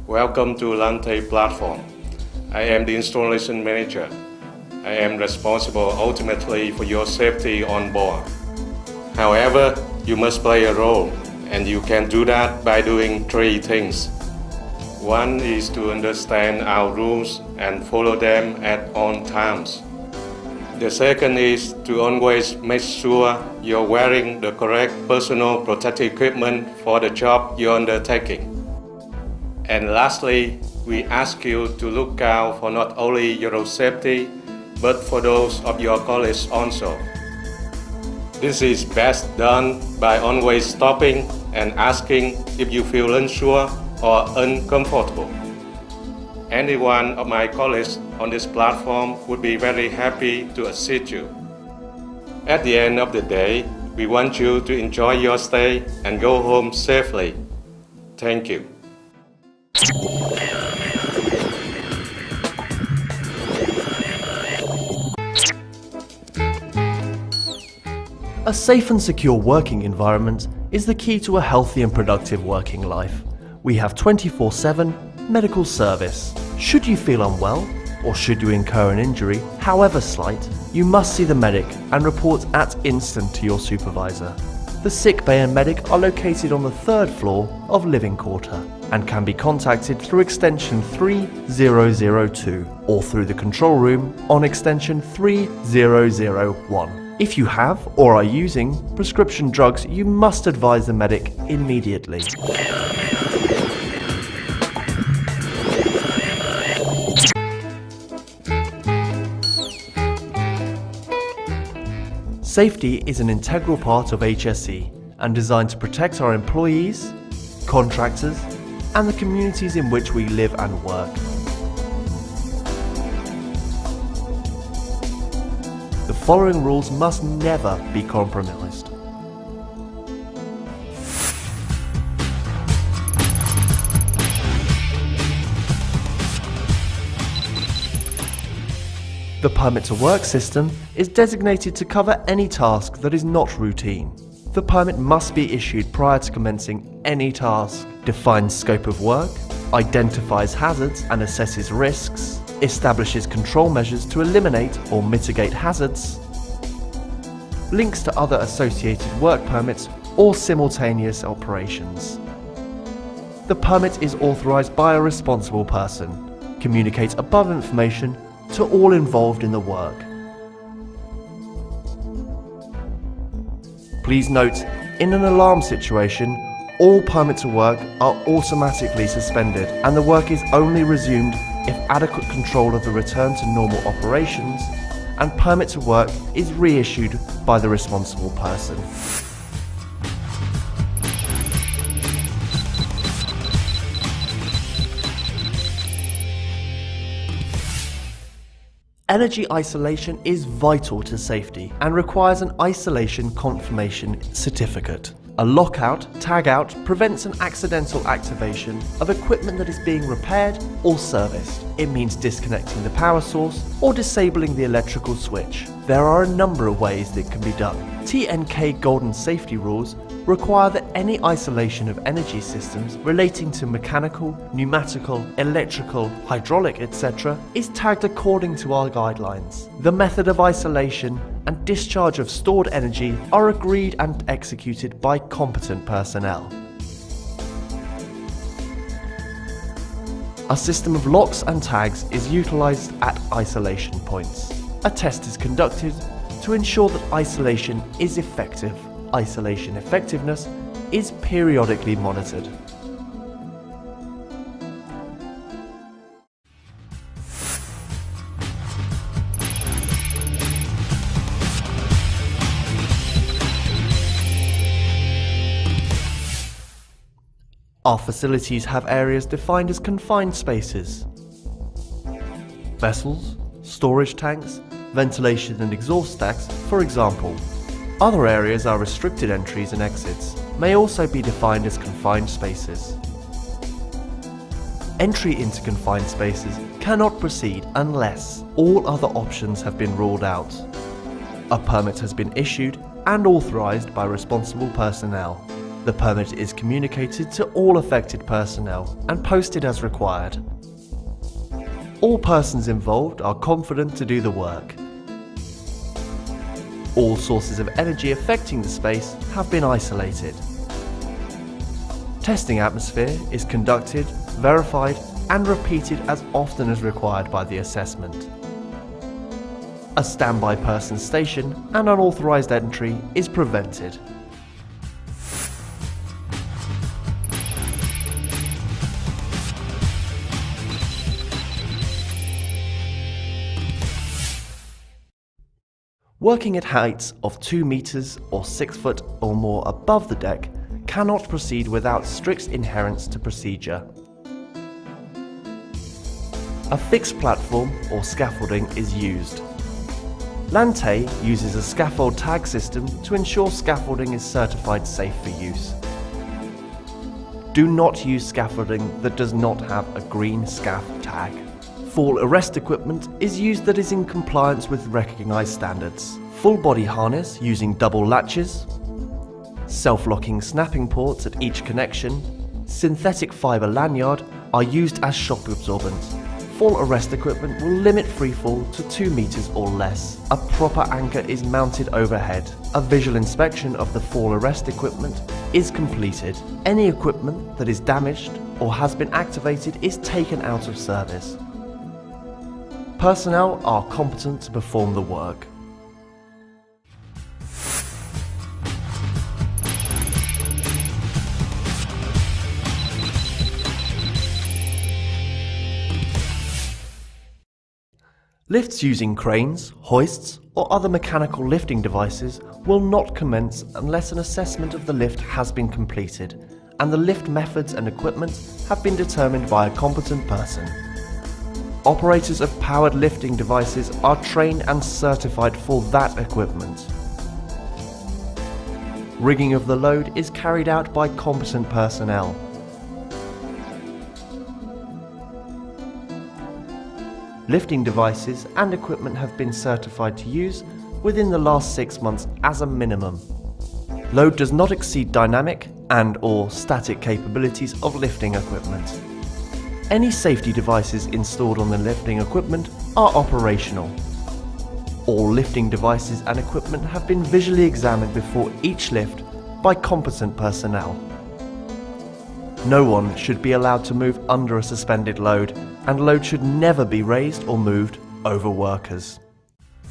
Welcome to Lan Tay Platform. I am the installation manager. I am responsible ultimately for your safety on board. However, you must play a role, and you can do that by doing three things. One is to understand our rules and follow them at all times. The second is to always make sure you're wearing the correct personal protective equipment for the job you're undertaking. And lastly, we ask you to look out for not only your own safety, but for those of your colleagues also. This is best done by always stopping and asking if you feel unsure or uncomfortable. Any one of my colleagues on this platform would be very happy to assist you. At the end of the day, we want you to enjoy your stay and go home safely. Thank you. A safe and secure working environment is the key to a healthy and productive working life. We have 24/7 medical service. Should you feel unwell, or should you incur an injury, however slight, you must see the medic and report at instant to your supervisor. The sick bay and medic are located on the 3rd floor of living quarter and can be contacted through extension 3002 or through the control room on extension 3001. If you have or are using prescription drugs, you must advise the medic immediately. Safety is an integral part of HSE and designed to protect our employees, contractors, and the communities in which we live and work. The following rules must never be compromised. The Permit to Work system is designated to cover any task that is not routine. The permit must be issued prior to commencing any task, defines scope of work, identifies hazards and assesses risks, establishes control measures to eliminate or mitigate hazards, links to other associated work permits or simultaneous operations. The permit is authorised by a responsible person, communicates above information to all involved in the work. Please note, in an alarm situation, all permits to work are automatically suspended and the work is only resumed if adequate control of the return to normal operations and permit to work is reissued by the responsible person. Energy isolation is vital to safety and requires an isolation confirmation certificate. A lockout, tagout prevents an accidental activation of equipment that is being repaired or serviced. It means disconnecting the power source or disabling the electrical switch. There are a number of ways that can be done. TNK Golden Safety Rules require that any isolation of energy systems relating to mechanical, pneumatical, electrical, hydraulic, etc. is tagged according to our guidelines. The method of isolation and discharge of stored energy are agreed and executed by competent personnel. A system of locks and tags is utilised at isolation points. A test is conducted to ensure that isolation is effective. Isolation effectiveness is periodically monitored. Our facilities have areas defined as confined spaces. Vessels, storage tanks, ventilation and exhaust stacks, for example. Other areas are restricted entries and exits, may also be defined as confined spaces. Entry into confined spaces cannot proceed unless all other options have been ruled out. A permit has been issued and authorised by responsible personnel. The permit is communicated to all affected personnel and posted as required. All persons involved are confident to do the work. All sources of energy affecting the space have been isolated. Testing atmosphere is conducted, verified, and repeated as often as required by the assessment. A standby person station and unauthorized entry is prevented. Working at heights of 2 meters or 6 foot or more above the deck cannot proceed without strict adherence to procedure. A fixed platform or scaffolding is used. Lan Tay uses a scaffold tag system to ensure scaffolding is certified safe for use. Do not use scaffolding that does not have a green scaff tag. Fall arrest equipment is used that is in compliance with recognized standards. Full body harness using double latches, self-locking snapping ports at each connection, synthetic fibre lanyard are used as shock absorbent. Fall arrest equipment will limit freefall to 2 meters or less. A proper anchor is mounted overhead. A visual inspection of the fall arrest equipment is completed. Any equipment that is damaged or has been activated is taken out of service. Personnel are competent to perform the work. Lifts using cranes, hoists, or other mechanical lifting devices will not commence unless an assessment of the lift has been completed and the lift methods and equipment have been determined by a competent person. Operators of powered lifting devices are trained and certified for that equipment. Rigging of the load is carried out by competent personnel. Lifting devices and equipment have been certified to use within the last 6 months as a minimum. Load does not exceed dynamic and/or static capabilities of lifting equipment. Any safety devices installed on the lifting equipment are operational. All lifting devices and equipment have been visually examined before each lift by competent personnel. No one should be allowed to move under a suspended load, and load should never be raised or moved over workers.